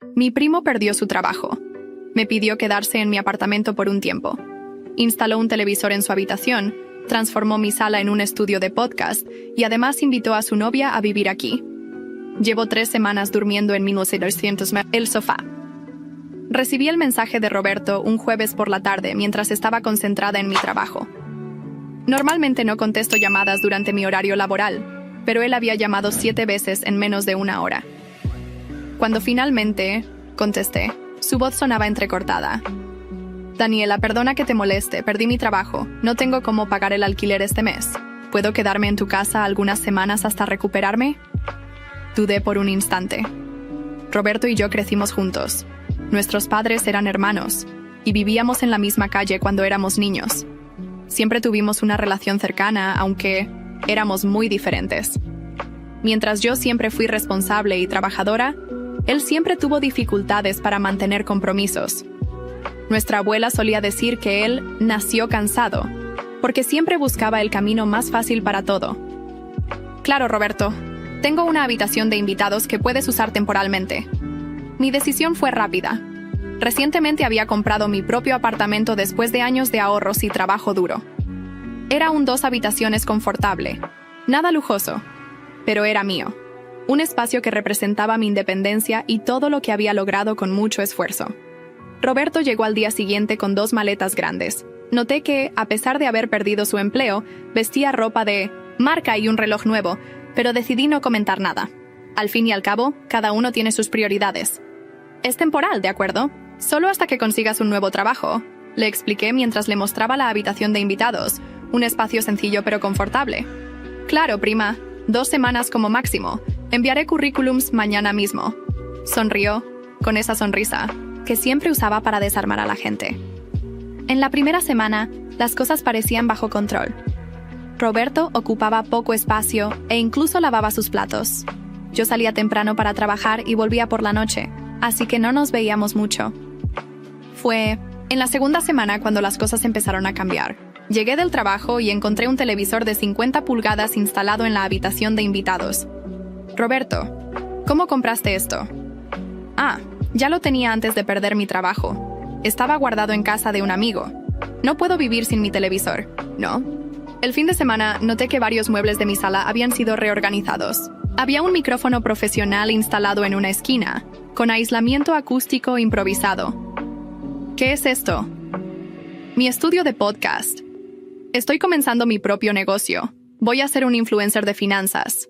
Mi primo perdió su trabajo. Me pidió quedarse en mi apartamento por un tiempo. Instaló un televisor en su habitación, transformó mi sala en un estudio de podcast y además invitó a su novia a vivir aquí. Llevo 3 semanas durmiendo en 1900 el sofá. Recibí el mensaje de Roberto un jueves por la tarde mientras estaba concentrada en mi trabajo. Normalmente no contesto llamadas durante mi horario laboral, pero él había llamado 7 veces en menos de 1 hora. Cuando finalmente contesté, su voz sonaba entrecortada. Daniela, perdona que te moleste, perdí mi trabajo. No tengo cómo pagar el alquiler este mes. ¿Puedo quedarme en tu casa algunas semanas hasta recuperarme? Dudé por un instante. Roberto y yo crecimos juntos. Nuestros padres eran hermanos y vivíamos en la misma calle cuando éramos niños. Siempre tuvimos una relación cercana, aunque éramos muy diferentes. Mientras yo siempre fui responsable y trabajadora, él siempre tuvo dificultades para mantener compromisos. Nuestra abuela solía decir que él nació cansado, porque siempre buscaba el camino más fácil para todo. Claro, Roberto, tengo una habitación de invitados que puedes usar temporalmente. Mi decisión fue rápida. Recientemente había comprado mi propio apartamento después de años de ahorros y trabajo duro. Era un 2 habitaciones confortable, nada lujoso, pero era mío. Un espacio que representaba mi independencia y todo lo que había logrado con mucho esfuerzo. Roberto llegó al día siguiente con 2 maletas grandes. Noté que, a pesar de haber perdido su empleo, vestía ropa de marca y un reloj nuevo, pero decidí no comentar nada. Al fin y al cabo, cada uno tiene sus prioridades. Es temporal, ¿de acuerdo? Solo hasta que consigas un nuevo trabajo, le expliqué mientras le mostraba la habitación de invitados, un espacio sencillo pero confortable. Claro, prima, 2 semanas como máximo. Enviaré currículums mañana mismo. Sonrió, con esa sonrisa que siempre usaba para desarmar a la gente. En la primera semana, las cosas parecían bajo control. Roberto ocupaba poco espacio e incluso lavaba sus platos. Yo salía temprano para trabajar y volvía por la noche, así que no nos veíamos mucho. Fue en la segunda semana cuando las cosas empezaron a cambiar. Llegué del trabajo y encontré un televisor de 50 pulgadas instalado en la habitación de invitados. Roberto, ¿cómo compraste esto? Ya lo tenía antes de perder mi trabajo. Estaba guardado en casa de un amigo. No puedo vivir sin mi televisor, ¿no? El fin de semana noté que varios muebles de mi sala habían sido reorganizados. Había un micrófono profesional instalado en una esquina, con aislamiento acústico improvisado. ¿Qué es esto? Mi estudio de podcast. Estoy comenzando mi propio negocio. Voy a ser un influencer de finanzas.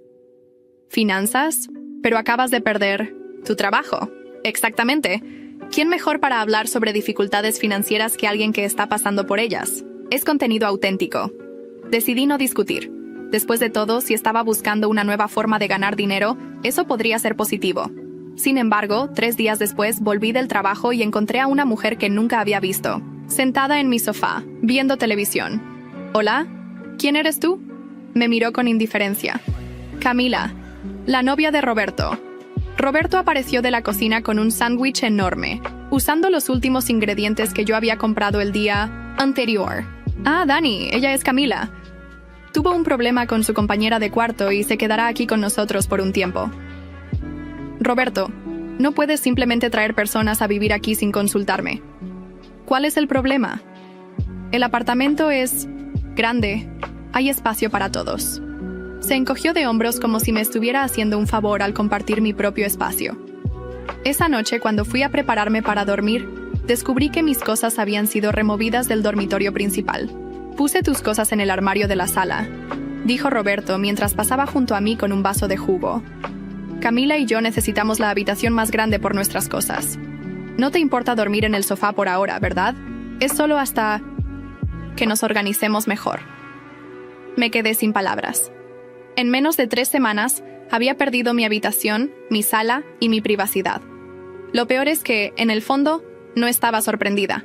¿Finanzas? Pero acabas de perder tu trabajo. Exactamente. ¿Quién mejor para hablar sobre dificultades financieras que alguien que está pasando por ellas? Es contenido auténtico. Decidí no discutir. Después de todo, si estaba buscando una nueva forma de ganar dinero, eso podría ser positivo. Sin embargo, 3 días después volví del trabajo y encontré a una mujer que nunca había visto, sentada en mi sofá, viendo televisión. ¿Hola? ¿Quién eres tú? Me miró con indiferencia. Camila, la novia de Roberto. Roberto apareció de la cocina con un sándwich enorme, usando los últimos ingredientes que yo había comprado el día anterior. Dani, ella es Camila. Tuvo un problema con su compañera de cuarto y se quedará aquí con nosotros por un tiempo. Roberto, no puedes simplemente traer personas a vivir aquí sin consultarme. ¿Cuál es el problema? El apartamento es grande. Hay espacio para todos. Se encogió de hombros como si me estuviera haciendo un favor al compartir mi propio espacio. Esa noche, cuando fui a prepararme para dormir, descubrí que mis cosas habían sido removidas del dormitorio principal. Puse tus cosas en el armario de la sala, dijo Roberto mientras pasaba junto a mí con un vaso de jugo. Camila y yo necesitamos la habitación más grande por nuestras cosas. No te importa dormir en el sofá por ahora, ¿verdad? Es solo hasta que nos organicemos mejor. Me quedé sin palabras. En menos de 3 semanas, había perdido mi habitación, mi sala y mi privacidad. Lo peor es que, en el fondo, no estaba sorprendida.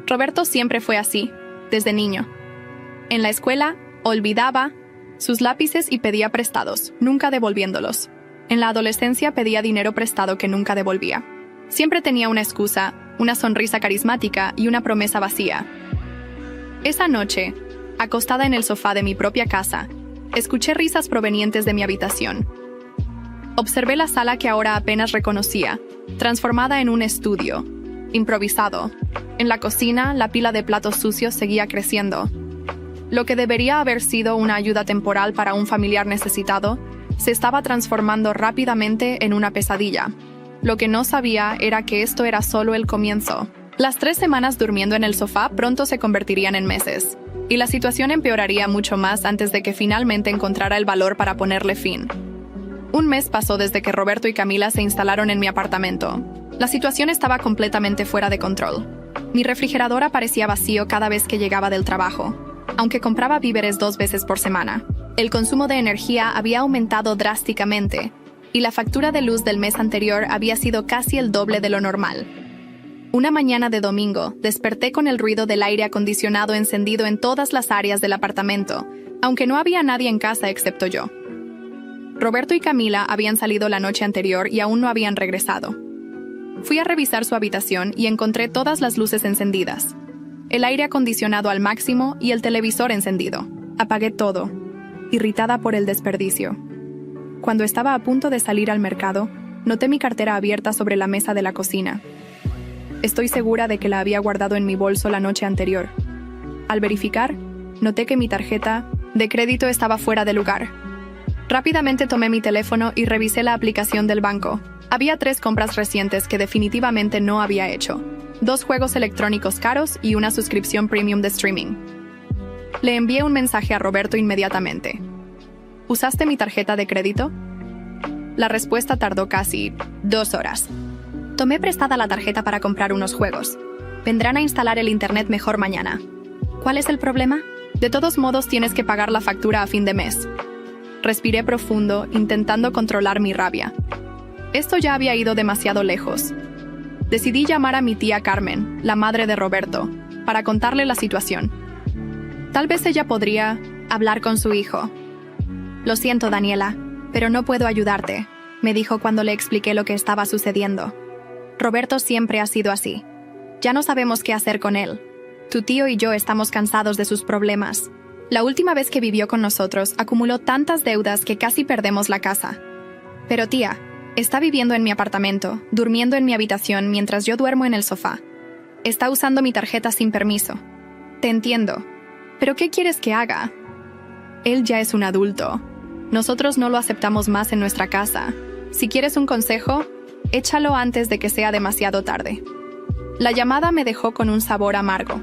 Roberto siempre fue así, desde niño. En la escuela, olvidaba sus lápices y pedía prestados, nunca devolviéndolos. En la adolescencia pedía dinero prestado que nunca devolvía. Siempre tenía una excusa, una sonrisa carismática y una promesa vacía. Esa noche, acostada en el sofá de mi propia casa, escuché risas provenientes de mi habitación. Observé la sala que ahora apenas reconocía, transformada en un estudio, improvisado. En la cocina, la pila de platos sucios seguía creciendo. Lo que debería haber sido una ayuda temporal para un familiar necesitado, se estaba transformando rápidamente en una pesadilla. Lo que no sabía era que esto era solo el comienzo. Las 3 semanas durmiendo en el sofá pronto se convertirían en meses, y la situación empeoraría mucho más antes de que finalmente encontrara el valor para ponerle fin. Un mes pasó desde que Roberto y Camila se instalaron en mi apartamento. La situación estaba completamente fuera de control. Mi refrigerador aparecía vacío cada vez que llegaba del trabajo, aunque compraba víveres 2 veces por semana. El consumo de energía había aumentado drásticamente, y la factura de luz del mes anterior había sido casi el doble de lo normal. Una mañana de domingo, desperté con el ruido del aire acondicionado encendido en todas las áreas del apartamento, aunque no había nadie en casa excepto yo. Roberto y Camila habían salido la noche anterior y aún no habían regresado. Fui a revisar su habitación y encontré todas las luces encendidas, el aire acondicionado al máximo y el televisor encendido. Apagué todo, irritada por el desperdicio. Cuando estaba a punto de salir al mercado, noté mi cartera abierta sobre la mesa de la cocina. Estoy segura de que la había guardado en mi bolso la noche anterior. Al verificar, noté que mi tarjeta de crédito estaba fuera de lugar. Rápidamente tomé mi teléfono y revisé la aplicación del banco. Había 3 compras recientes que definitivamente no había hecho: 2 juegos electrónicos caros y una suscripción premium de streaming. Le envié un mensaje a Roberto inmediatamente. ¿Usaste mi tarjeta de crédito? La respuesta tardó casi 2 horas. Tomé prestada la tarjeta para comprar unos juegos. Vendrán a instalar el internet mejor mañana. ¿Cuál es el problema? De todos modos tienes que pagar la factura a fin de mes. Respiré profundo, intentando controlar mi rabia. Esto ya había ido demasiado lejos. Decidí llamar a mi tía Carmen, la madre de Roberto, para contarle la situación. Tal vez ella podría hablar con su hijo. «Lo siento, Daniela, pero no puedo ayudarte», me dijo cuando le expliqué lo que estaba sucediendo. «Roberto siempre ha sido así. Ya no sabemos qué hacer con él. Tu tío y yo estamos cansados de sus problemas. La última vez que vivió con nosotros, acumuló tantas deudas que casi perdemos la casa. Pero tía, está viviendo en mi apartamento, durmiendo en mi habitación mientras yo duermo en el sofá. Está usando mi tarjeta sin permiso. Te entiendo. ¿Pero qué quieres que haga? Él ya es un adulto. Nosotros no lo aceptamos más en nuestra casa. Si quieres un consejo, échalo antes de que sea demasiado tarde». La llamada me dejó con un sabor amargo.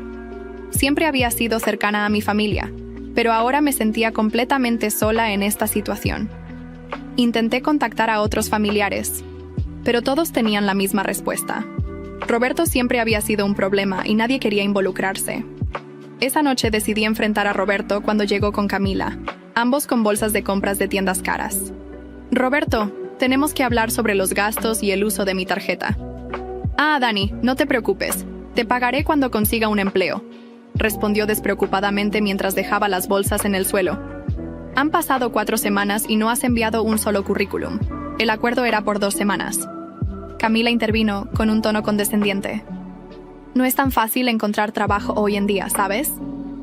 Siempre había sido cercana a mi familia, pero ahora me sentía completamente sola en esta situación. Intenté contactar a otros familiares, pero todos tenían la misma respuesta. Roberto siempre había sido un problema y nadie quería involucrarse. Esa noche decidí enfrentar a Roberto cuando llegó con Camila, ambos con bolsas de compras de tiendas caras. «Roberto, tenemos que hablar sobre los gastos y el uso de mi tarjeta». «Ah, Dani, no te preocupes. Te pagaré cuando consiga un empleo», respondió despreocupadamente mientras dejaba las bolsas en el suelo. «Han pasado 4 semanas y no has enviado un solo currículum. El acuerdo era por 2 semanas». Camila intervino con un tono condescendiente. «No es tan fácil encontrar trabajo hoy en día, ¿sabes?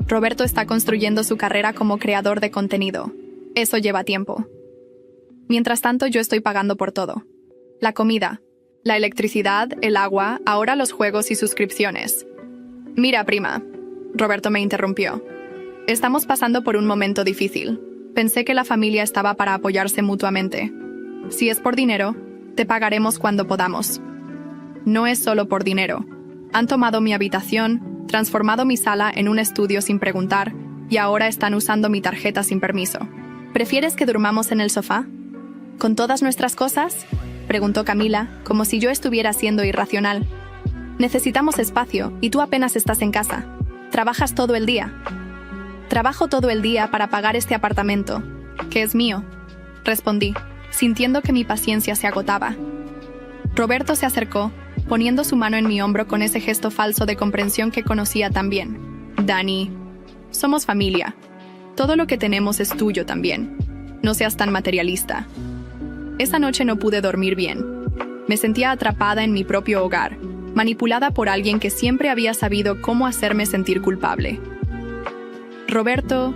Roberto está construyendo su carrera como creador de contenido. Eso lleva tiempo. Mientras tanto, yo estoy pagando por todo. La comida, la electricidad, el agua, ahora los juegos y suscripciones». «Mira, prima», Roberto me interrumpió. «Estamos pasando por un momento difícil. Pensé que la familia estaba para apoyarse mutuamente. Si es por dinero, te pagaremos cuando podamos». «No es solo por dinero. Han tomado mi habitación, transformado mi sala en un estudio sin preguntar, y ahora están usando mi tarjeta sin permiso». «¿Prefieres que durmamos en el sofá? ¿Con todas nuestras cosas?», preguntó Camila, como si yo estuviera siendo irracional. «Necesitamos espacio, y tú apenas estás en casa. Trabajas todo el día». «Trabajo todo el día para pagar este apartamento, que es mío», respondí, sintiendo que mi paciencia se agotaba. Roberto se acercó, poniendo su mano en mi hombro con ese gesto falso de comprensión que conocía tan bien. «Dani, somos familia. Todo lo que tenemos es tuyo también. No seas tan materialista». Esa noche no pude dormir bien. Me sentía atrapada en mi propio hogar, manipulada por alguien que siempre había sabido cómo hacerme sentir culpable. Roberto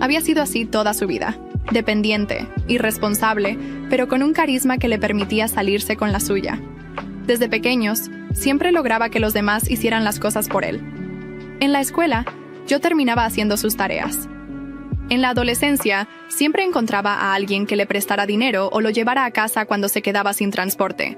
había sido así toda su vida. dependiente, irresponsable, pero con un carisma que le permitía salirse con la suya. Desde pequeños, siempre lograba que los demás hicieran las cosas por él. En la escuela, yo terminaba haciendo sus tareas. En la adolescencia, siempre encontraba a alguien que le prestara dinero o lo llevara a casa cuando se quedaba sin transporte.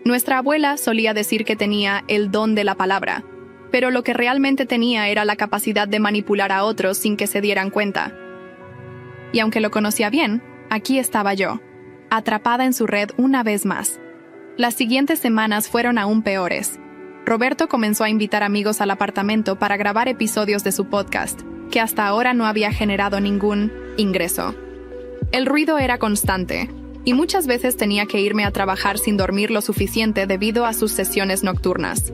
Nuestra abuela solía decir que tenía el don de la palabra, pero lo que realmente tenía era la capacidad de manipular a otros sin que se dieran cuenta. Y aunque lo conocía bien, aquí estaba yo, atrapada en su red una vez más. Las siguientes semanas fueron aún peores. Roberto comenzó a invitar amigos al apartamento para grabar episodios de su podcast, que hasta ahora no había generado ningún ingreso. El ruido era constante, y muchas veces tenía que irme a trabajar sin dormir lo suficiente debido a sus sesiones nocturnas.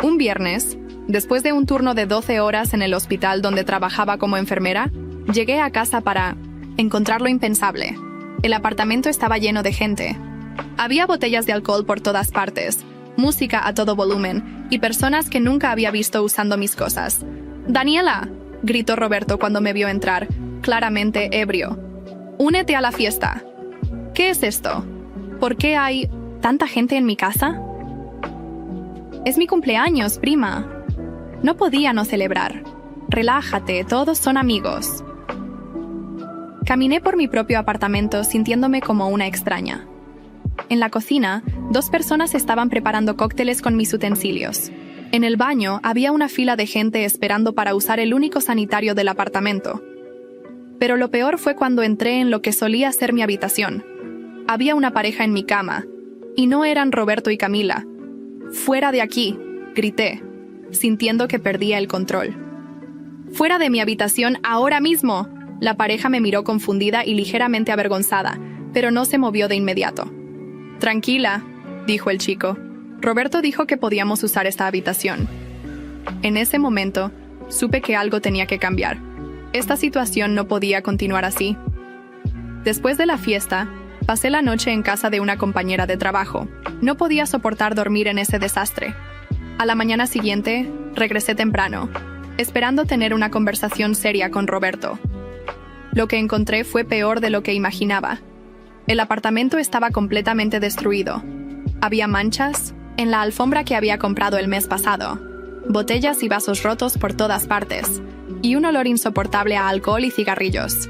Un viernes, después de un turno de 12 horas en el hospital donde trabajaba como enfermera, llegué a casa para encontrar lo impensable. El apartamento estaba lleno de gente. Había botellas de alcohol por todas partes, música a todo volumen y personas que nunca había visto usando mis cosas. «¡Daniela!», gritó Roberto cuando me vio entrar, claramente ebrio. «¡Únete a la fiesta!». «¿Qué es esto? ¿Por qué hay tanta gente en mi casa?». «Es mi cumpleaños, prima». No podía no celebrar. «Relájate, todos son amigos». Caminé por mi propio apartamento sintiéndome como una extraña. En la cocina, 2 personas estaban preparando cócteles con mis utensilios. En el baño había una fila de gente esperando para usar el único sanitario del apartamento. Pero lo peor fue cuando entré en lo que solía ser mi habitación. Había una pareja en mi cama, y no eran Roberto y Camila. «¡Fuera de aquí!», grité, sintiendo que perdía el control. «¡Fuera de mi habitación ahora mismo!». La pareja me miró confundida y ligeramente avergonzada, pero no se movió de inmediato. «Tranquila», dijo el chico. Roberto dijo que podíamos usar esta habitación. En ese momento, supe que algo tenía que cambiar. Esta situación no podía continuar así. Después de la fiesta, pasé la noche en casa de una compañera de trabajo. No podía soportar dormir en ese desastre. A la mañana siguiente, regresé temprano, esperando tener una conversación seria con Roberto. Lo que encontré fue peor de lo que imaginaba. El apartamento estaba completamente destruido. Había manchas en la alfombra que había comprado el mes pasado, botellas y vasos rotos por todas partes, y un olor insoportable a alcohol y cigarrillos.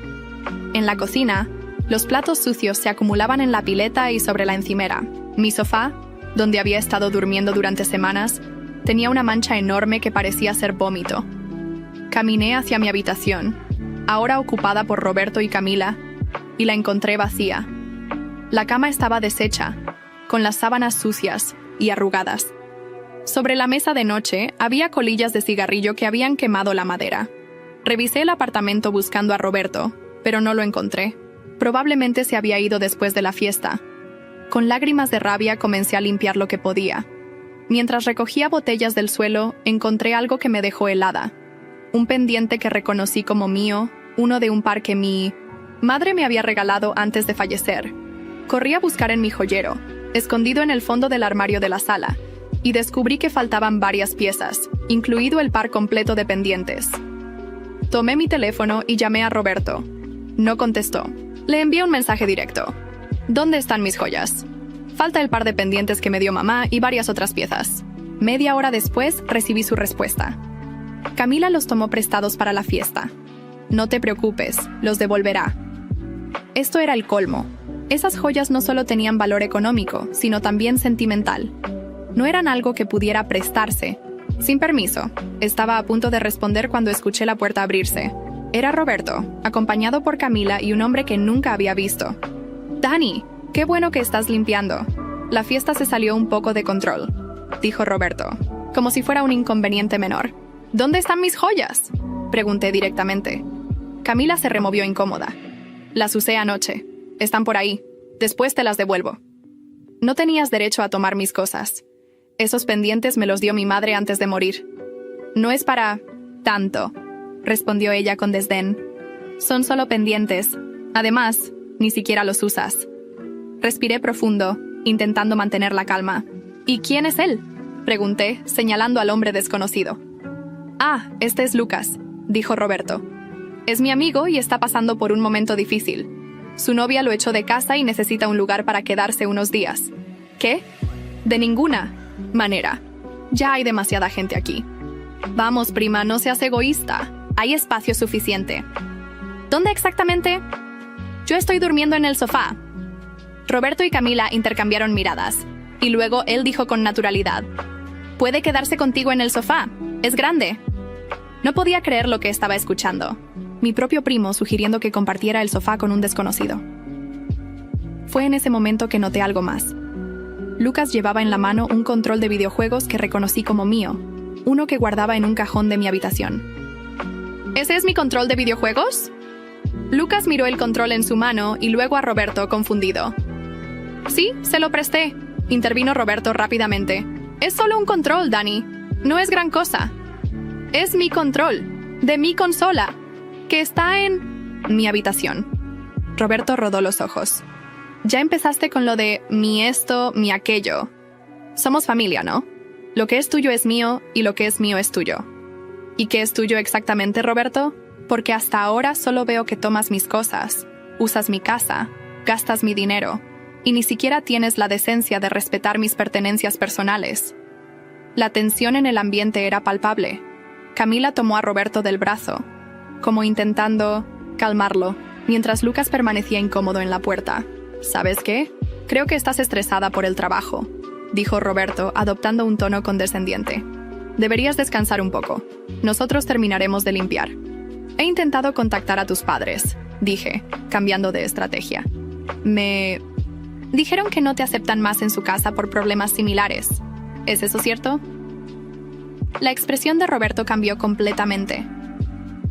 En la cocina, los platos sucios se acumulaban en la pileta y sobre la encimera. Mi sofá, donde había estado durmiendo durante semanas, tenía una mancha enorme que parecía ser vómito. Caminé hacia mi habitación, ahora ocupada por Roberto y Camila, y la encontré vacía. La cama estaba deshecha, con las sábanas sucias y arrugadas. Sobre la mesa de noche había colillas de cigarrillo que habían quemado la madera. Revisé el apartamento buscando a Roberto, pero no lo encontré. Probablemente se había ido después de la fiesta. Con lágrimas de rabia comencé a limpiar lo que podía. Mientras recogía botellas del suelo, encontré algo que me dejó helada. Un pendiente que reconocí como mío, uno de un par que mi madre me había regalado antes de fallecer. Corrí a buscar en mi joyero, escondido en el fondo del armario de la sala, y descubrí que faltaban varias piezas, incluido el par completo de pendientes. Tomé mi teléfono y llamé a Roberto. No contestó. Le envié un mensaje directo. «¿Dónde están mis joyas? Falta el par de pendientes que me dio mamá y varias otras piezas». Media hora después recibí su respuesta. «Camila los tomó prestados para la fiesta. No te preocupes, los devolverá». Esto era el colmo. Esas joyas no solo tenían valor económico, sino también sentimental. No eran algo que pudiera prestarse. Sin permiso, estaba a punto de responder cuando escuché la puerta abrirse. Era Roberto, acompañado por Camila y un hombre que nunca había visto. «Dani, qué bueno que estás limpiando. La fiesta se salió un poco de control», dijo Roberto, como si fuera un inconveniente menor. «¿Dónde están mis joyas?», pregunté directamente. Camila se removió incómoda. «Las usé anoche. Están por ahí. Después te las devuelvo». «No tenías derecho a tomar mis cosas. Esos pendientes me los dio mi madre antes de morir». «No es para tanto», respondió ella con desdén. «Son solo pendientes. Además, ni siquiera los usas». Respiré profundo, intentando mantener la calma. «¿Y quién es él?», pregunté, señalando al hombre desconocido. «Ah, este es Lucas», dijo Roberto. Es mi amigo y está pasando por un momento difícil. Su novia lo echó de casa y necesita un lugar para quedarse unos días. ¿Qué? De ninguna manera. Ya hay demasiada gente aquí. Vamos, prima, no seas egoísta. Hay espacio suficiente. ¿Dónde exactamente? Yo estoy durmiendo en el sofá. Roberto y Camila intercambiaron miradas, y luego él dijo con naturalidad: «Puede quedarse contigo en el sofá. Es grande». No podía creer lo que estaba escuchando. Mi propio primo sugiriendo que compartiera el sofá con un desconocido. Fue en ese momento que noté algo más. Lucas llevaba en la mano un control de videojuegos que reconocí como mío, uno que guardaba en un cajón de mi habitación. ¿Ese es mi control de videojuegos? Lucas miró el control en su mano y luego a Roberto, confundido. Sí, se lo presté, intervino Roberto rápidamente. Es solo un control, Dani. No es gran cosa. Es mi control, de mi consola, que está en mi habitación. Roberto rodó los ojos. Ya empezaste con lo de mi esto, mi aquello. Somos familia, ¿no? Lo que es tuyo es mío y lo que es mío es tuyo. ¿Y qué es tuyo exactamente, Roberto? Porque hasta ahora solo veo que tomas mis cosas, usas mi casa, gastas mi dinero, y ni siquiera tienes la decencia de respetar mis pertenencias personales. La tensión en el ambiente era palpable. Camila tomó a Roberto del brazo, como intentando calmarlo, mientras Lucas permanecía incómodo en la puerta. ¿Sabes qué? Creo que estás estresada por el trabajo, dijo Roberto, adoptando un tono condescendiente. Deberías descansar un poco. Nosotros terminaremos de limpiar. He intentado contactar a tus padres, dije, cambiando de estrategia. Me dijeron que no te aceptan más en su casa por problemas similares. ¿Es eso cierto? La expresión de Roberto cambió completamente.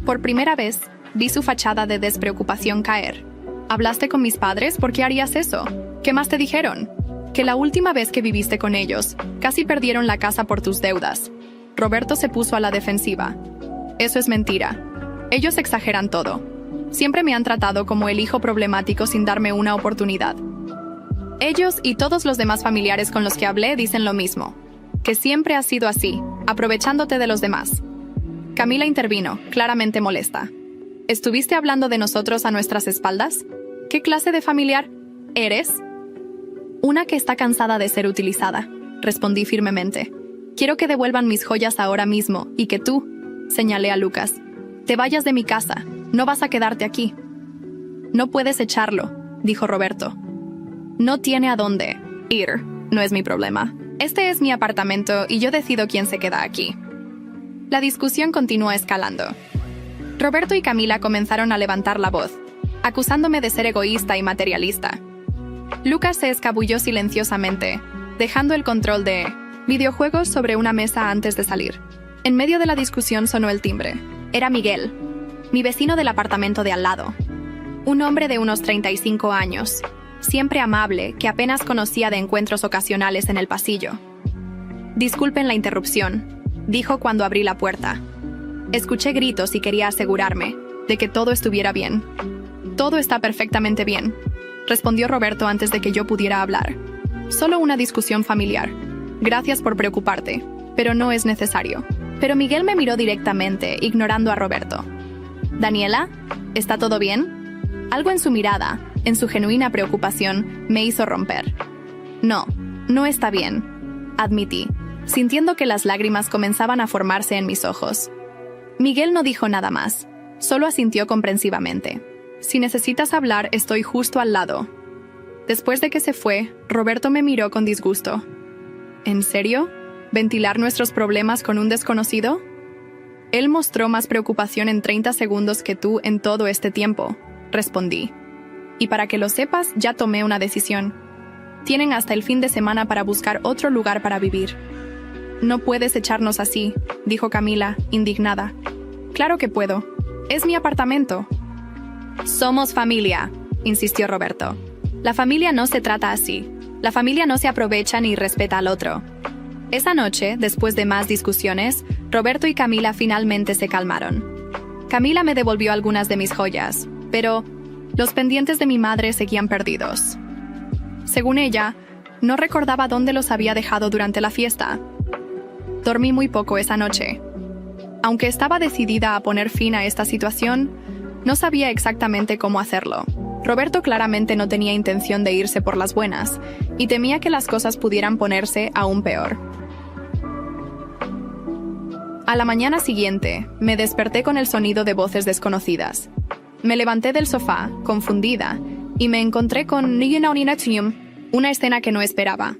Por primera vez, vi su fachada de despreocupación caer. ¿Hablaste con mis padres? ¿Por qué harías eso? ¿Qué más te dijeron? Que la última vez que viviste con ellos, casi perdieron la casa por tus deudas. Roberto se puso a la defensiva. Eso es mentira. Ellos exageran todo. Siempre me han tratado como el hijo problemático sin darme una oportunidad. Ellos y todos los demás familiares con los que hablé dicen lo mismo. Que siempre has sido así, aprovechándote de los demás. Camila intervino, claramente molesta. ¿Estuviste hablando de nosotros a nuestras espaldas? ¿Qué clase de familiar eres? Una que está cansada de ser utilizada, respondí firmemente. Quiero que devuelvan mis joyas ahora mismo y que tú, señalé a Lucas, te vayas de mi casa. No vas a quedarte aquí. No puedes echarlo, dijo Roberto. No tiene a dónde ir. No es mi problema. Este es mi apartamento y yo decido quién se queda aquí. La discusión continuó escalando. Roberto y Camila comenzaron a levantar la voz, acusándome de ser egoísta y materialista. Lucas se escabulló silenciosamente, dejando el control de videojuegos sobre una mesa antes de salir. En medio de la discusión sonó el timbre. Era Miguel, mi vecino del apartamento de al lado. Un hombre de unos 35 años, siempre amable, que apenas conocía de encuentros ocasionales en el pasillo. Disculpen la interrupción, dijo cuando abrí la puerta. Escuché gritos y quería asegurarme de que todo estuviera bien. Todo está perfectamente bien, respondió Roberto antes de que yo pudiera hablar. Solo una discusión familiar. Gracias por preocuparte, pero no es necesario. Pero Miguel me miró directamente, ignorando a Roberto. ¿Daniela? ¿Está todo bien? Algo en su mirada, en su genuina preocupación, me hizo romper. No, no está bien, admití, sintiendo que las lágrimas comenzaban a formarse en mis ojos. Miguel no dijo nada más, solo asintió comprensivamente. Si necesitas hablar, estoy justo al lado. Después de que se fue, Roberto me miró con disgusto. ¿En serio? ¿Ventilar nuestros problemas con un desconocido? Él mostró más preocupación en 30 segundos que tú en todo este tiempo, respondí. Y para que lo sepas, ya tomé una decisión. Tienen hasta el fin de semana para buscar otro lugar para vivir. No puedes echarnos así, dijo Camila, indignada. Claro que puedo. Es mi apartamento. Somos familia, insistió Roberto. La familia no se trata así. La familia no se aprovecha ni respeta al otro. Esa noche, después de más discusiones, Roberto y Camila finalmente se calmaron. Camila me devolvió algunas de mis joyas, pero los pendientes de mi madre seguían perdidos. Según ella, no recordaba dónde los había dejado durante la fiesta. Dormí muy poco esa noche. Aunque estaba decidida a poner fin a esta situación, No sabía exactamente cómo hacerlo. Roberto claramente no tenía intención de irse por las buenas, y temía que las cosas pudieran ponerse aún peor. A la mañana siguiente, me desperté con el sonido de voces desconocidas. Me levanté del sofá, confundida, y me encontré con una escena que no esperaba.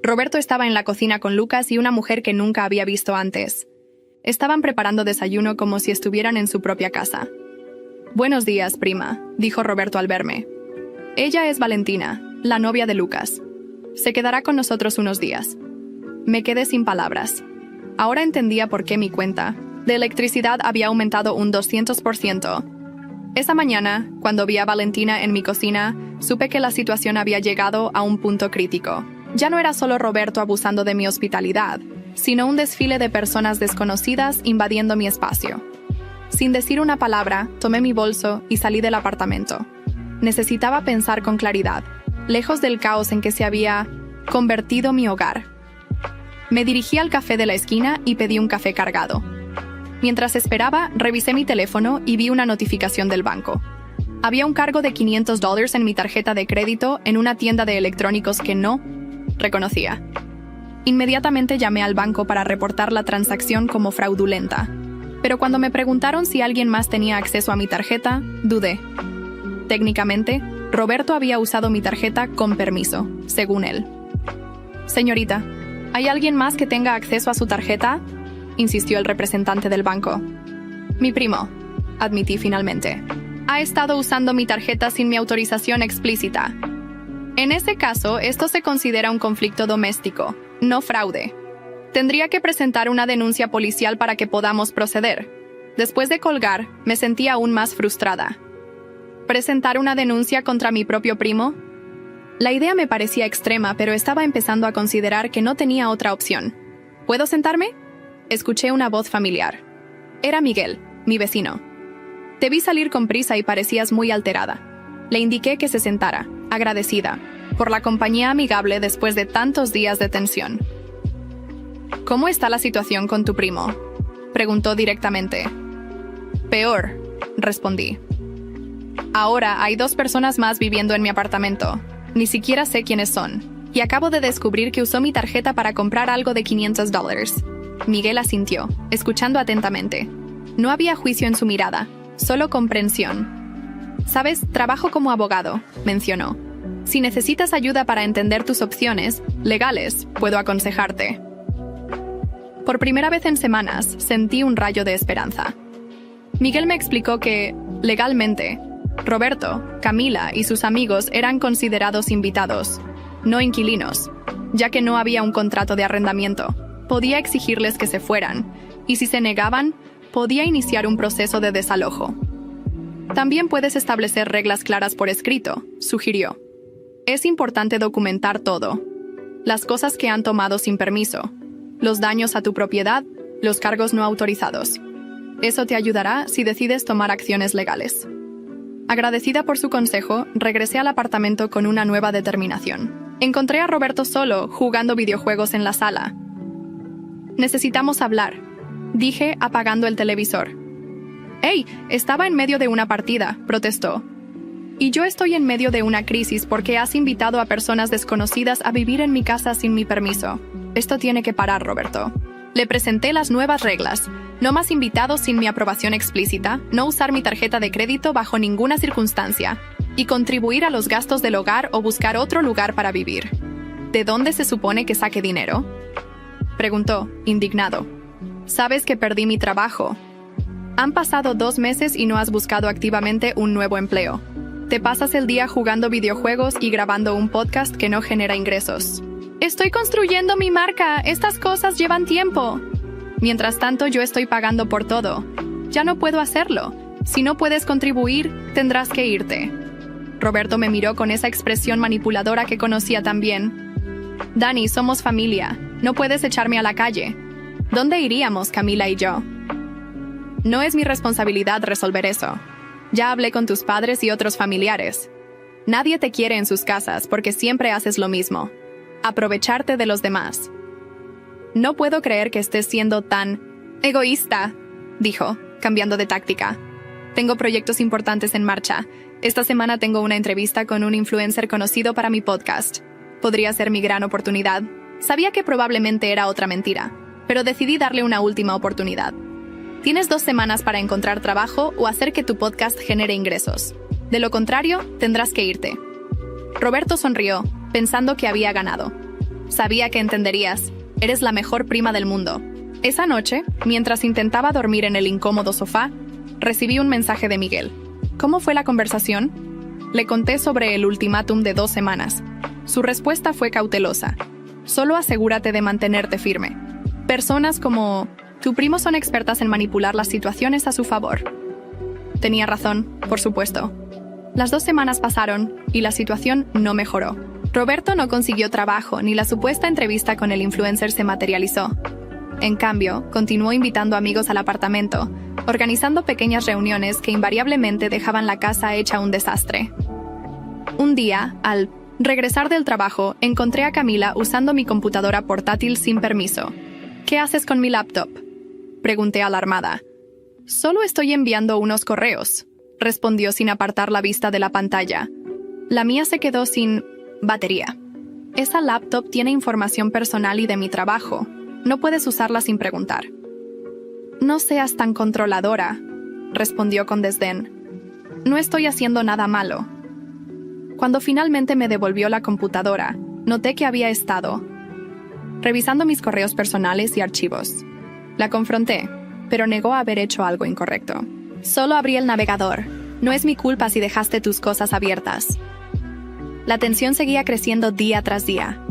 Roberto estaba en la cocina con Lucas y una mujer que nunca había visto antes. Estaban preparando desayuno como si estuvieran en su propia casa. «Buenos días, prima», dijo Roberto al verme. «Ella es Valentina, la novia de Lucas. Se quedará con nosotros unos días». Me quedé sin palabras. Ahora entendía por qué mi cuenta de electricidad había aumentado un 200%. Esa mañana, cuando vi a Valentina en mi cocina, supe que la situación había llegado a un punto crítico. Ya no era solo Roberto abusando de mi hospitalidad, sino un desfile de personas desconocidas invadiendo mi espacio. Sin decir una palabra, tomé mi bolso y salí del apartamento. Necesitaba pensar con claridad, lejos del caos en que se había convertido mi hogar. Me dirigí al café de la esquina y pedí un café cargado. Mientras esperaba, revisé mi teléfono y vi una notificación del banco. Había un cargo de $500 en mi tarjeta de crédito en una tienda de electrónicos que no reconocía. Inmediatamente llamé al banco para reportar la transacción como fraudulenta. Pero cuando me preguntaron si alguien más tenía acceso a mi tarjeta, dudé. Técnicamente, Roberto había usado mi tarjeta con permiso, según él. «Señorita, ¿hay alguien más que tenga acceso a su tarjeta?», insistió el representante del banco. «Mi primo», admití finalmente. «Ha estado usando mi tarjeta sin mi autorización explícita. En ese caso, esto se considera un conflicto doméstico, no fraude. Tendría que presentar una denuncia policial para que podamos proceder». Después de colgar, me sentí aún más frustrada. ¿Presentar una denuncia contra mi propio primo? La idea me parecía extrema, pero estaba empezando a considerar que no tenía otra opción. ¿Puedo sentarme?, escuché una voz familiar. Era Miguel, mi vecino. «Te vi salir con prisa y parecías muy alterada». Le indiqué que se sentara, agradecida, por la compañía amigable después de tantos días de tensión. «¿Cómo está la situación con tu primo?», preguntó directamente. «Peor», respondí. «Ahora hay 2 personas más viviendo en mi apartamento. Ni siquiera sé quiénes son. Y acabo de descubrir que usó mi tarjeta para comprar algo de $500. Miguel asintió, escuchando atentamente. No había juicio en su mirada, solo comprensión. «Sabes, trabajo como abogado», mencionó. «Si necesitas ayuda para entender tus opciones legales, puedo aconsejarte». Por primera vez en semanas, sentí un rayo de esperanza. Miguel me explicó que, legalmente, Roberto, Camila y sus amigos eran considerados invitados, no inquilinos, ya que no había un contrato de arrendamiento. Podía exigirles que se fueran, y si se negaban, podía iniciar un proceso de desalojo. También puedes establecer reglas claras por escrito, sugirió. Es importante documentar todo. Las cosas que han tomado sin permiso, los daños a tu propiedad, los cargos no autorizados. Eso te ayudará si decides tomar acciones legales. Agradecida por su consejo, regresé al apartamento con una nueva determinación. Encontré a Roberto solo, jugando videojuegos en la sala. «Necesitamos hablar», dije, apagando el televisor. «¡Hey! Estaba en medio de una partida», protestó. «Y yo estoy en medio de una crisis porque has invitado a personas desconocidas a vivir en mi casa sin mi permiso. Esto tiene que parar, Roberto». Le presenté las nuevas reglas. No más invitados sin mi aprobación explícita, no usar mi tarjeta de crédito bajo ninguna circunstancia, y contribuir a los gastos del hogar o buscar otro lugar para vivir. ¿De dónde se supone que saque dinero?, preguntó, indignado. «Sabes que perdí mi trabajo. Han pasado 2 meses y no has buscado activamente un nuevo empleo. Te pasas el día jugando videojuegos y grabando un podcast que no genera ingresos». «Estoy construyendo mi marca. Estas cosas llevan tiempo». «Mientras tanto, yo estoy pagando por todo. Ya no puedo hacerlo. Si no puedes contribuir, tendrás que irte». Roberto me miró con esa expresión manipuladora que conocía tan bien. «Dani, somos familia. No puedes echarme a la calle. ¿Dónde iríamos, Camila y yo?» «No es mi responsabilidad resolver eso. Ya hablé con tus padres y otros familiares. Nadie te quiere en sus casas porque siempre haces lo mismo. Aprovecharte de los demás». «No puedo creer que estés siendo tan egoísta», dijo, cambiando de táctica. Tengo proyectos importantes en marcha. Esta semana tengo una entrevista con un influencer conocido para mi podcast. Podría ser mi gran oportunidad. Sabía que probablemente era otra mentira, pero decidí darle una última oportunidad. Tienes 2 semanas para encontrar trabajo o hacer que tu podcast genere ingresos. De lo contrario, tendrás que irte. Roberto sonrió, pensando que había ganado. Sabía que entenderías. Eres la mejor prima del mundo. Esa noche, mientras intentaba dormir en el incómodo sofá, recibí un mensaje de Miguel. ¿Cómo fue la conversación? Le conté sobre el ultimátum de 2 semanas. Su respuesta fue cautelosa. Solo asegúrate de mantenerte firme. Personas como tu primo son expertas en manipular las situaciones a su favor. Tenía razón, por supuesto. Las 2 semanas pasaron y la situación no mejoró. Roberto no consiguió trabajo ni la supuesta entrevista con el influencer se materializó. En cambio, continuó invitando amigos al apartamento, organizando pequeñas reuniones que invariablemente dejaban la casa hecha un desastre. Un día, al regresar del trabajo, encontré a Camila usando mi computadora portátil sin permiso. ¿Qué haces con mi laptop?, pregunté alarmada. Solo estoy enviando unos correos, respondió sin apartar la vista de la pantalla. La mía se quedó sin batería. Esa laptop tiene información personal y de mi trabajo. No puedes usarla sin preguntar. No seas tan controladora, respondió con desdén. No estoy haciendo nada malo. Cuando finalmente me devolvió la computadora, noté que había estado revisando mis correos personales y archivos. La confronté, pero negó haber hecho algo incorrecto. Solo abrí el navegador. No es mi culpa si dejaste tus cosas abiertas. La tensión seguía creciendo día tras día.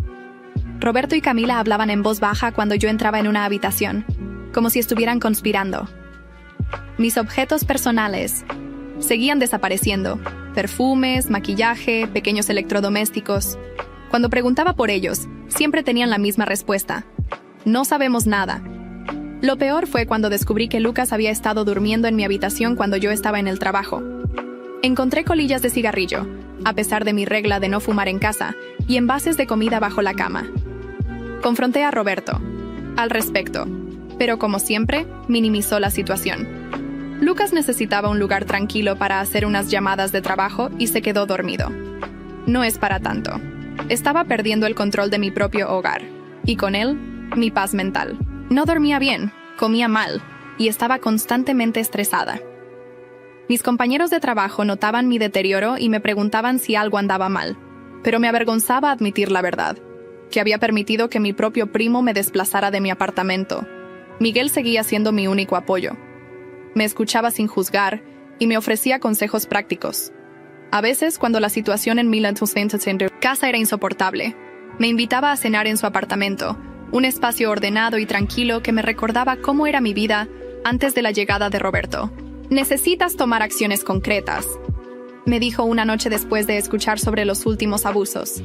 Roberto y Camila hablaban en voz baja cuando yo entraba en una habitación, como si estuvieran conspirando. Mis objetos personales seguían desapareciendo. Perfumes, maquillaje, pequeños electrodomésticos. Cuando preguntaba por ellos, siempre tenían la misma respuesta. No sabemos nada. Lo peor fue cuando descubrí que Lucas había estado durmiendo en mi habitación cuando yo estaba en el trabajo. Encontré colillas de cigarrillo, a pesar de mi regla de no fumar en casa, y envases de comida bajo la cama. Confronté a Roberto al respecto, pero como siempre, minimizó la situación. Lucas necesitaba un lugar tranquilo para hacer unas llamadas de trabajo y se quedó dormido. No es para tanto. Estaba perdiendo el control de mi propio hogar, y con él, mi paz mental. No dormía bien, comía mal, y estaba constantemente estresada. Mis compañeros de trabajo notaban mi deterioro y me preguntaban si algo andaba mal, pero me avergonzaba admitir la verdad, que había permitido que mi propio primo me desplazara de mi apartamento. Miguel seguía siendo mi único apoyo. Me escuchaba sin juzgar y me ofrecía consejos prácticos. A veces, cuando la situación en mi casa era insoportable, me invitaba a cenar en su apartamento, un espacio ordenado y tranquilo que me recordaba cómo era mi vida antes de la llegada de Roberto. Necesitas tomar acciones concretas, me dijo una noche después de escuchar sobre los últimos abusos.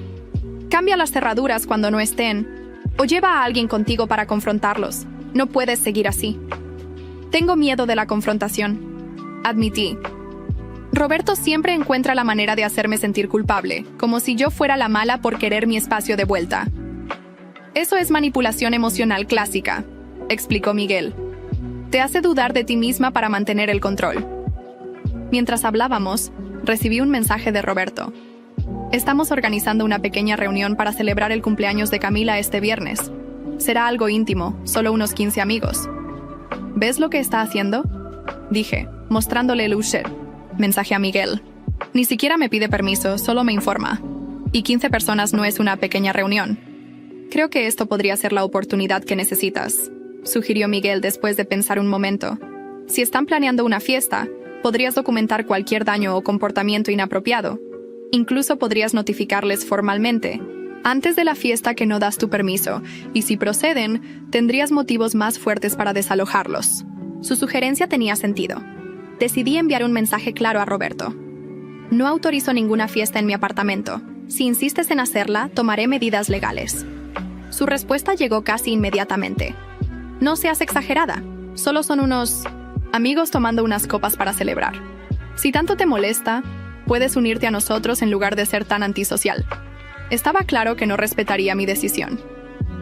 Cambia las cerraduras cuando no estén, o lleva a alguien contigo para confrontarlos. No puedes seguir así. Tengo miedo de la confrontación, admití. Roberto siempre encuentra la manera de hacerme sentir culpable, como si yo fuera la mala por querer mi espacio de vuelta. Eso es manipulación emocional clásica, explicó Miguel. Te hace dudar de ti misma para mantener el control. Mientras hablábamos, recibí un mensaje de Roberto. Estamos organizando una pequeña reunión para celebrar el cumpleaños de Camila este viernes. Será algo íntimo, solo unos 15 amigos. ¿Ves lo que está haciendo?, dije, mostrándole el usher. Mensaje a Miguel. Ni siquiera me pide permiso, solo me informa. Y 15 personas no es una pequeña reunión. Creo que esto podría ser la oportunidad que necesitas, sugirió Miguel después de pensar un momento. Si están planeando una fiesta, podrías documentar cualquier daño o comportamiento inapropiado. Incluso podrías notificarles formalmente, antes de la fiesta, que no das tu permiso, y si proceden, tendrías motivos más fuertes para desalojarlos. Su sugerencia tenía sentido. Decidí enviar un mensaje claro a Roberto. No autorizo ninguna fiesta en mi apartamento. Si insistes en hacerla, tomaré medidas legales. Su respuesta llegó casi inmediatamente. No seas exagerada. Solo son unos amigos tomando unas copas para celebrar. Si tanto te molesta, puedes unirte a nosotros en lugar de ser tan antisocial. Estaba claro que no respetaría mi decisión.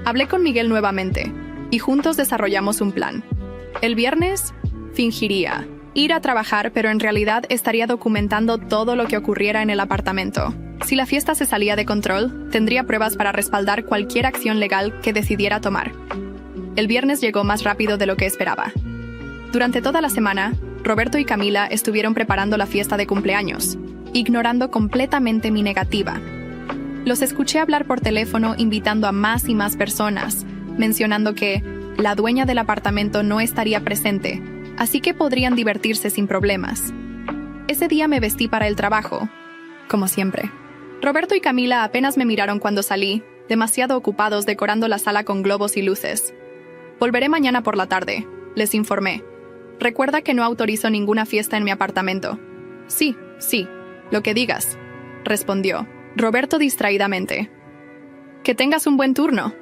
Hablé con Miguel nuevamente, y juntos desarrollamos un plan. El viernes, fingiría Ir a trabajar, pero en realidad estaría documentando todo lo que ocurriera en el apartamento. Si la fiesta se salía de control, tendría pruebas para respaldar cualquier acción legal que decidiera tomar. El viernes llegó más rápido de lo que esperaba. Durante toda la semana, Roberto y Camila estuvieron preparando la fiesta de cumpleaños, ignorando completamente mi negativa. Los escuché hablar por teléfono invitando a más y más personas, mencionando que la dueña del apartamento no estaría presente, así que podrían divertirse sin problemas. Ese día me vestí para el trabajo, como siempre. Roberto y Camila apenas me miraron cuando salí, demasiado ocupados decorando la sala con globos y luces. Volveré mañana por la tarde, les informé. Recuerda que no autorizo ninguna fiesta en mi apartamento. Sí, lo que digas, respondió Roberto distraídamente. Que tengas un buen turno.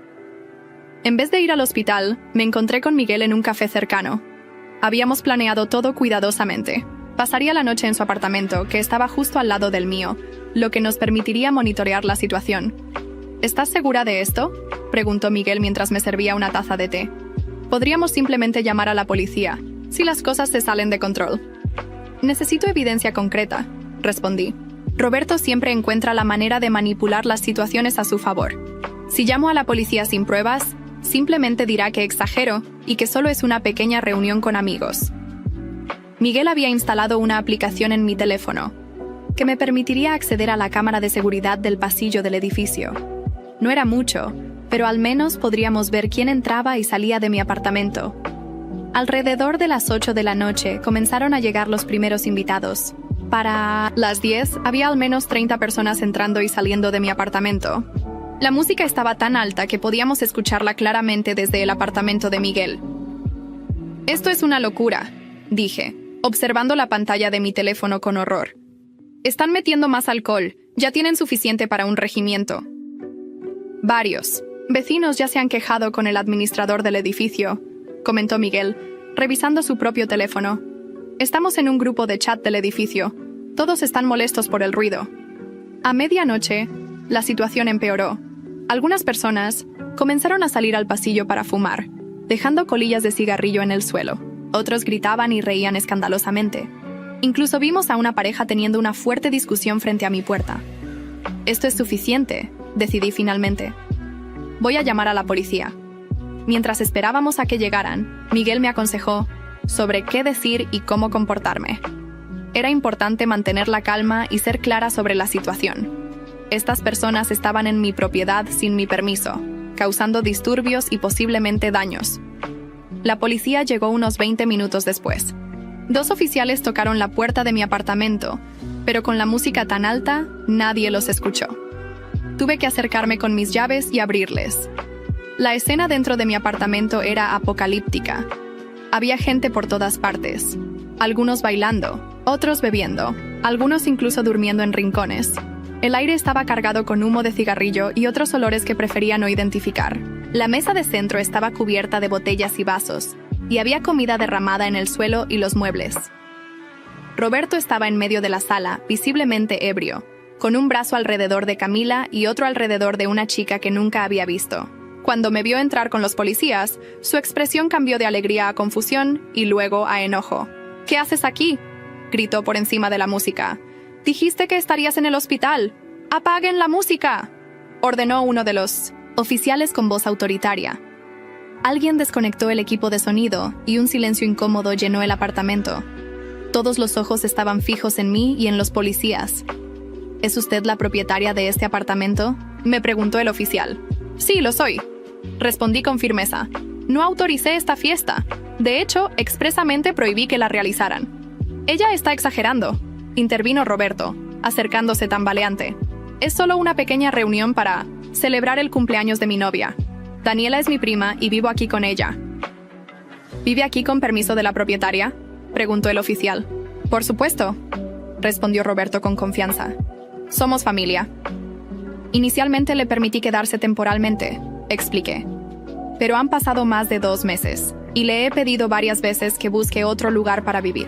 En vez de ir al hospital, me encontré con Miguel en un café cercano. Habíamos planeado todo cuidadosamente. Pasaría la noche en su apartamento, que estaba justo al lado del mío, lo que nos permitiría monitorear la situación. ¿Estás segura de esto?, preguntó Miguel mientras me servía una taza de té. Podríamos simplemente llamar a la policía, si las cosas se salen de control. Necesito evidencia concreta, respondí. Roberto siempre encuentra la manera de manipular las situaciones a su favor. Si llamo a la policía sin pruebas, simplemente dirá que exagero y que solo es una pequeña reunión con amigos. Miguel había instalado una aplicación en mi teléfono, que me permitiría acceder a la cámara de seguridad del pasillo del edificio. No era mucho, pero al menos podríamos ver quién entraba y salía de mi apartamento. Alrededor de las 8 de la noche comenzaron a llegar los primeros invitados. Para las 10 había al menos 30 personas entrando y saliendo de mi apartamento. La música estaba tan alta que podíamos escucharla claramente desde el apartamento de Miguel. Esto es una locura, dije, observando la pantalla de mi teléfono con horror. Están metiendo más alcohol, ya tienen suficiente para un regimiento. Varios vecinos ya se han quejado con el administrador del edificio, comentó Miguel, revisando su propio teléfono. Estamos en un grupo de chat del edificio. Todos están molestos por el ruido. A medianoche, la situación empeoró. Algunas personas comenzaron a salir al pasillo para fumar, dejando colillas de cigarrillo en el suelo. Otros gritaban y reían escandalosamente. Incluso vimos a una pareja teniendo una fuerte discusión frente a mi puerta. Esto es suficiente, decidí finalmente. Voy a llamar a la policía. Mientras esperábamos a que llegaran, Miguel me aconsejó sobre qué decir y cómo comportarme. Era importante mantener la calma y ser clara sobre la situación. Estas personas estaban en mi propiedad sin mi permiso, causando disturbios y posiblemente daños. La policía llegó unos 20 minutos después. 2 oficiales tocaron la puerta de mi apartamento, pero con la música tan alta, nadie los escuchó. Tuve que acercarme con mis llaves y abrirles. La escena dentro de mi apartamento era apocalíptica. Había gente por todas partes, algunos bailando, otros bebiendo, algunos incluso durmiendo en rincones. El aire estaba cargado con humo de cigarrillo y otros olores que prefería no identificar. La mesa de centro estaba cubierta de botellas y vasos, y había comida derramada en el suelo y los muebles. Roberto estaba en medio de la sala, visiblemente ebrio, con un brazo alrededor de Camila y otro alrededor de una chica que nunca había visto. Cuando me vio entrar con los policías, su expresión cambió de alegría a confusión y luego a enojo. ¿Qué haces aquí?, gritó por encima de la música. «Dijiste que estarías en el hospital. ¡Apaguen la música!», ordenó uno de los oficiales con voz autoritaria. Alguien desconectó el equipo de sonido y un silencio incómodo llenó el apartamento. Todos los ojos estaban fijos en mí y en los policías. ¿Es usted la propietaria de este apartamento?, me preguntó el oficial. «Sí, lo soy», respondí con firmeza. «No autoricé esta fiesta. De hecho, expresamente prohibí que la realizaran». «Ella está exagerando», intervino Roberto, acercándose tambaleante. «Es solo una pequeña reunión para celebrar el cumpleaños de mi novia. Daniela es mi prima y vivo aquí con ella». «¿Vive aquí con permiso de la propietaria?», preguntó el oficial. «Por supuesto», respondió Roberto con confianza. «Somos familia». «Inicialmente le permití quedarse temporalmente», expliqué. «Pero han pasado más de 2 meses, y le he pedido varias veces que busque otro lugar para vivir.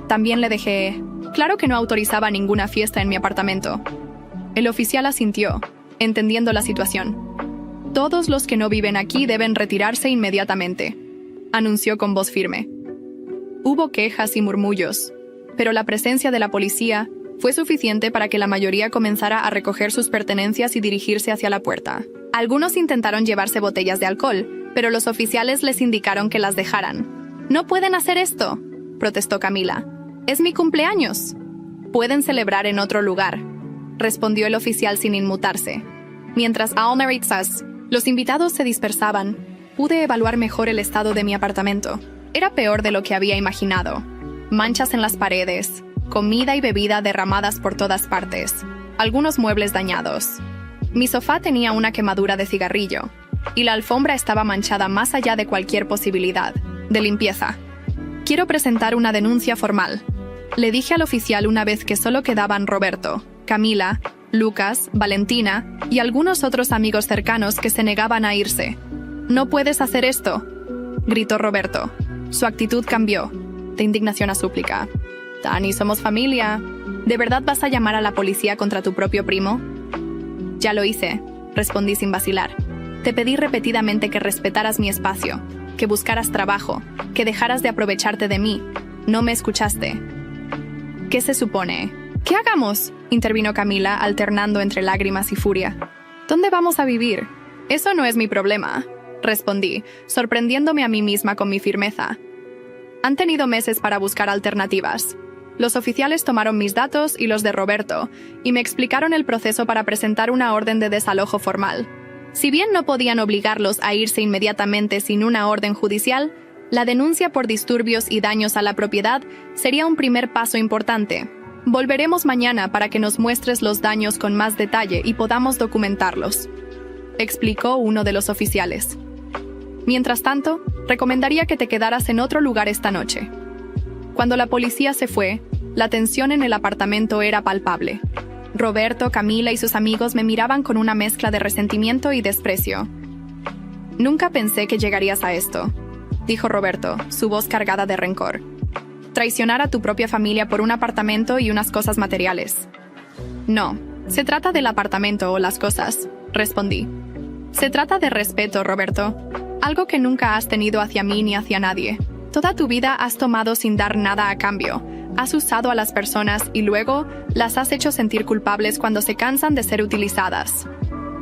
También le dejé claro que no autorizaba ninguna fiesta en mi apartamento». El oficial asintió, entendiendo la situación. «Todos los que no viven aquí deben retirarse inmediatamente», anunció con voz firme. Hubo quejas y murmullos, pero la presencia de la policía fue suficiente para que la mayoría comenzara a recoger sus pertenencias y dirigirse hacia la puerta. Algunos intentaron llevarse botellas de alcohol, pero los oficiales les indicaron que las dejaran. «No pueden hacer esto», protestó Camila. «Es mi cumpleaños». «Pueden celebrar en otro lugar», respondió el oficial sin inmutarse. Mientras los invitados se dispersaban, pude evaluar mejor el estado de mi apartamento. Era peor de lo que había imaginado. Manchas en las paredes, comida y bebida derramadas por todas partes, algunos muebles dañados. Mi sofá tenía una quemadura de cigarrillo, y la alfombra estaba manchada más allá de cualquier posibilidad de limpieza. «Quiero presentar una denuncia formal», le dije al oficial una vez que solo quedaban Roberto, Camila, Lucas, Valentina y algunos otros amigos cercanos que se negaban a irse. «No puedes hacer esto», gritó Roberto. Su actitud cambió, de indignación a súplica. «Dani, somos familia. ¿De verdad vas a llamar a la policía contra tu propio primo?» «Ya lo hice», respondí sin vacilar. «Te pedí repetidamente que respetaras mi espacio, que buscaras trabajo, que dejaras de aprovecharte de mí. No me escuchaste». «¿Qué se supone?» «¿Qué hagamos?», intervino Camila, alternando entre lágrimas y furia. «¿Dónde vamos a vivir?» «Eso no es mi problema», respondí, sorprendiéndome a mí misma con mi firmeza. Han tenido meses para buscar alternativas. Los oficiales tomaron mis datos y los de Roberto, y me explicaron el proceso para presentar una orden de desalojo formal. Si bien no podían obligarlos a irse inmediatamente sin una orden judicial, la denuncia por disturbios y daños a la propiedad sería un primer paso importante. «Volveremos mañana para que nos muestres los daños con más detalle y podamos documentarlos», explicó uno de los oficiales. «Mientras tanto, recomendaría que te quedaras en otro lugar esta noche». Cuando la policía se fue, la tensión en el apartamento era palpable. Roberto, Camila y sus amigos me miraban con una mezcla de resentimiento y desprecio. «Nunca pensé que llegarías a esto», dijo Roberto, su voz cargada de rencor. «Traicionar a tu propia familia por un apartamento y unas cosas materiales». «No, se trata del apartamento o las cosas», respondí. «Se trata de respeto, Roberto. Algo que nunca has tenido hacia mí ni hacia nadie. Toda tu vida has tomado sin dar nada a cambio. Has usado a las personas y luego las has hecho sentir culpables cuando se cansan de ser utilizadas».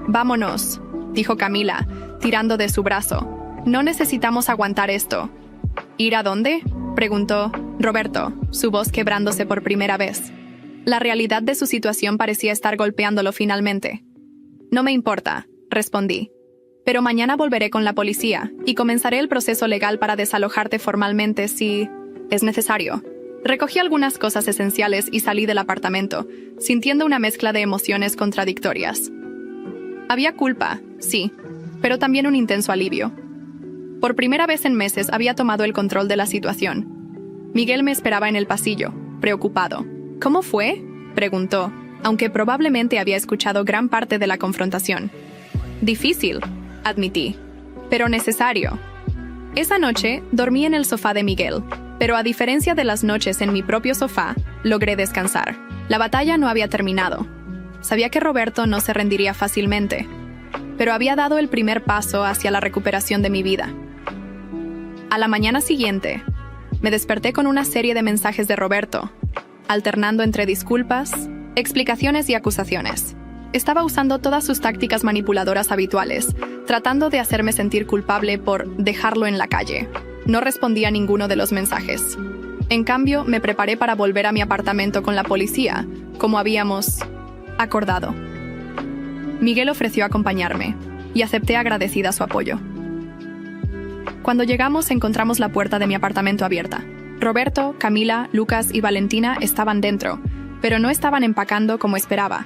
«Vámonos», dijo Camila, tirando de su brazo. «No necesitamos aguantar esto». «¿Ir a dónde?», preguntó Roberto, su voz quebrándose por primera vez. La realidad de su situación parecía estar golpeándolo finalmente. «No me importa», respondí. «Pero mañana volveré con la policía y comenzaré el proceso legal para desalojarte formalmente si es necesario». Recogí algunas cosas esenciales y salí del apartamento, sintiendo una mezcla de emociones contradictorias. Había culpa, sí, pero también un intenso alivio. Por primera vez en meses había tomado el control de la situación. Miguel me esperaba en el pasillo, preocupado. «¿Cómo fue?», preguntó, aunque probablemente había escuchado gran parte de la confrontación. «Difícil», admití, «pero necesario». Esa noche dormí en el sofá de Miguel, pero a diferencia de las noches en mi propio sofá, logré descansar. La batalla no había terminado. Sabía que Roberto no se rendiría fácilmente, pero había dado el primer paso hacia la recuperación de mi vida. A la mañana siguiente, me desperté con una serie de mensajes de Roberto, alternando entre disculpas, explicaciones y acusaciones. Estaba usando todas sus tácticas manipuladoras habituales, tratando de hacerme sentir culpable por dejarlo en la calle. No respondí a ninguno de los mensajes. En cambio, me preparé para volver a mi apartamento con la policía, como habíamos acordado. Miguel ofreció acompañarme, y acepté agradecida su apoyo. Cuando llegamos, encontramos la puerta de mi apartamento abierta. Roberto, Camila, Lucas y Valentina estaban dentro, pero no estaban empacando como esperaba.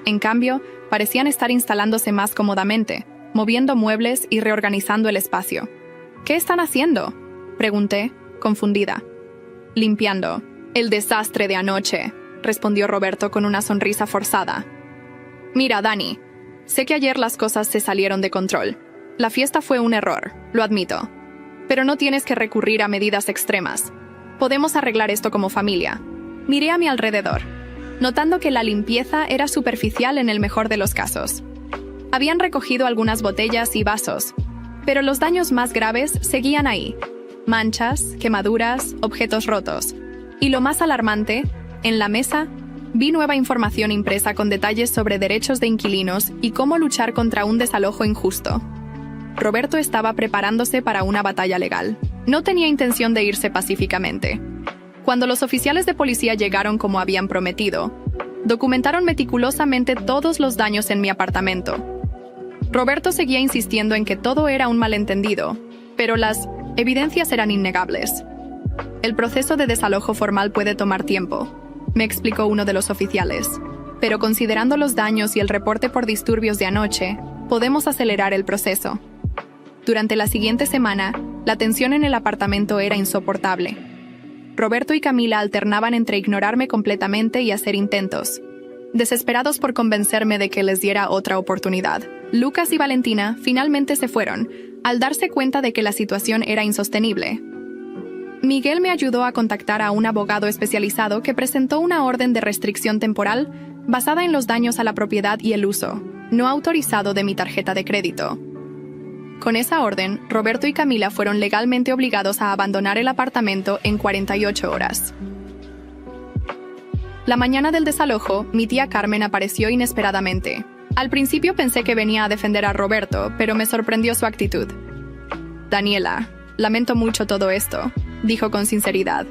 En cambio, parecían estar instalándose más cómodamente, moviendo muebles y reorganizando el espacio. «¿Qué están haciendo?», pregunté, confundida. «Limpiando el desastre de anoche», respondió Roberto con una sonrisa forzada. «Mira, Dani, sé que ayer las cosas se salieron de control. La fiesta fue un error, lo admito. Pero no tienes que recurrir a medidas extremas. Podemos arreglar esto como familia». Miré a mi alrededor, notando que la limpieza era superficial en el mejor de los casos. Habían recogido algunas botellas y vasos, pero los daños más graves seguían ahí. manchas, quemaduras, objetos rotos. Y lo más alarmante, en la mesa, vi nueva información impresa con detalles sobre derechos de inquilinos y cómo luchar contra un desalojo injusto. Roberto estaba preparándose para una batalla legal. No tenía intención de irse pacíficamente. Cuando los oficiales de policía llegaron como habían prometido, documentaron meticulosamente todos los daños en mi apartamento. Roberto seguía insistiendo en que todo era un malentendido, pero las evidencias eran innegables. El proceso de desalojo formal puede tomar tiempo, me explicó uno de los oficiales, pero considerando los daños y el reporte por disturbios de anoche, podemos acelerar el proceso. Durante la siguiente semana, la tensión en el apartamento era insoportable. Roberto y Camila alternaban entre ignorarme completamente y hacer intentos. Desesperados por convencerme de que les diera otra oportunidad, Lucas y Valentina finalmente se fueron, al darse cuenta de que la situación era insostenible. Miguel me ayudó a contactar a un abogado especializado que presentó una orden de restricción temporal basada en los daños a la propiedad y el uso, no autorizado de mi tarjeta de crédito. Con esa orden, Roberto y Camila fueron legalmente obligados a abandonar el apartamento en 48 horas. La mañana del desalojo, mi tía Carmen apareció inesperadamente. Al principio pensé que venía a defender a Roberto, pero me sorprendió su actitud. Daniela, lamento mucho todo esto, dijo con sinceridad.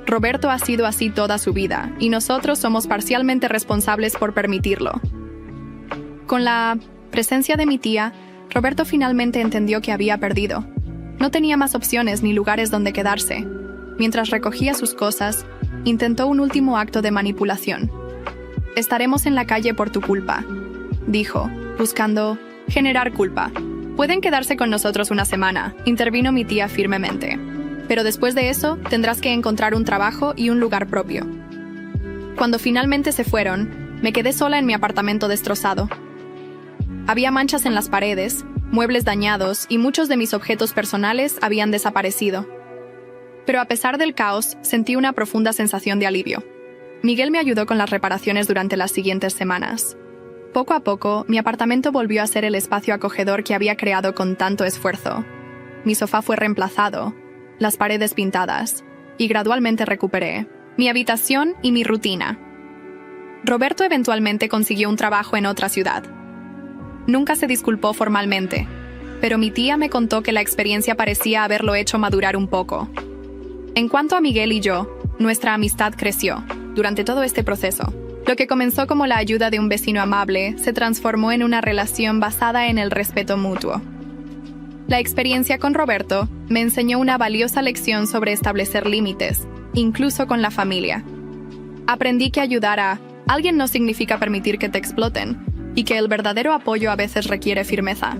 Roberto ha sido así toda su vida, y nosotros somos parcialmente responsables por permitirlo. Con la presencia de mi tía, Roberto finalmente entendió que había perdido. No tenía más opciones ni lugares donde quedarse. Mientras recogía sus cosas, intentó un último acto de manipulación. Estaremos en la calle por tu culpa, dijo, buscando generar culpa. Pueden quedarse con nosotros una semana, intervino mi tía firmemente. Pero después de eso, tendrás que encontrar un trabajo y un lugar propio. Cuando finalmente se fueron, me quedé sola en mi apartamento destrozado. Había manchas en las paredes, muebles dañados y muchos de mis objetos personales habían desaparecido. Pero a pesar del caos, sentí una profunda sensación de alivio. Miguel me ayudó con las reparaciones durante las siguientes semanas. Poco a poco, mi apartamento volvió a ser el espacio acogedor que había creado con tanto esfuerzo. Mi sofá fue reemplazado, las paredes pintadas, y gradualmente recuperé mi habitación y mi rutina. Roberto eventualmente consiguió un trabajo en otra ciudad. Nunca se disculpó formalmente, pero mi tía me contó que la experiencia parecía haberlo hecho madurar un poco. En cuanto a Miguel y yo, nuestra amistad creció durante todo este proceso. Lo que comenzó como la ayuda de un vecino amable se transformó en una relación basada en el respeto mutuo. La experiencia con Roberto me enseñó una valiosa lección sobre establecer límites, incluso con la familia. Aprendí que ayudar a alguien no significa permitir que te exploten, y que el verdadero apoyo a veces requiere firmeza.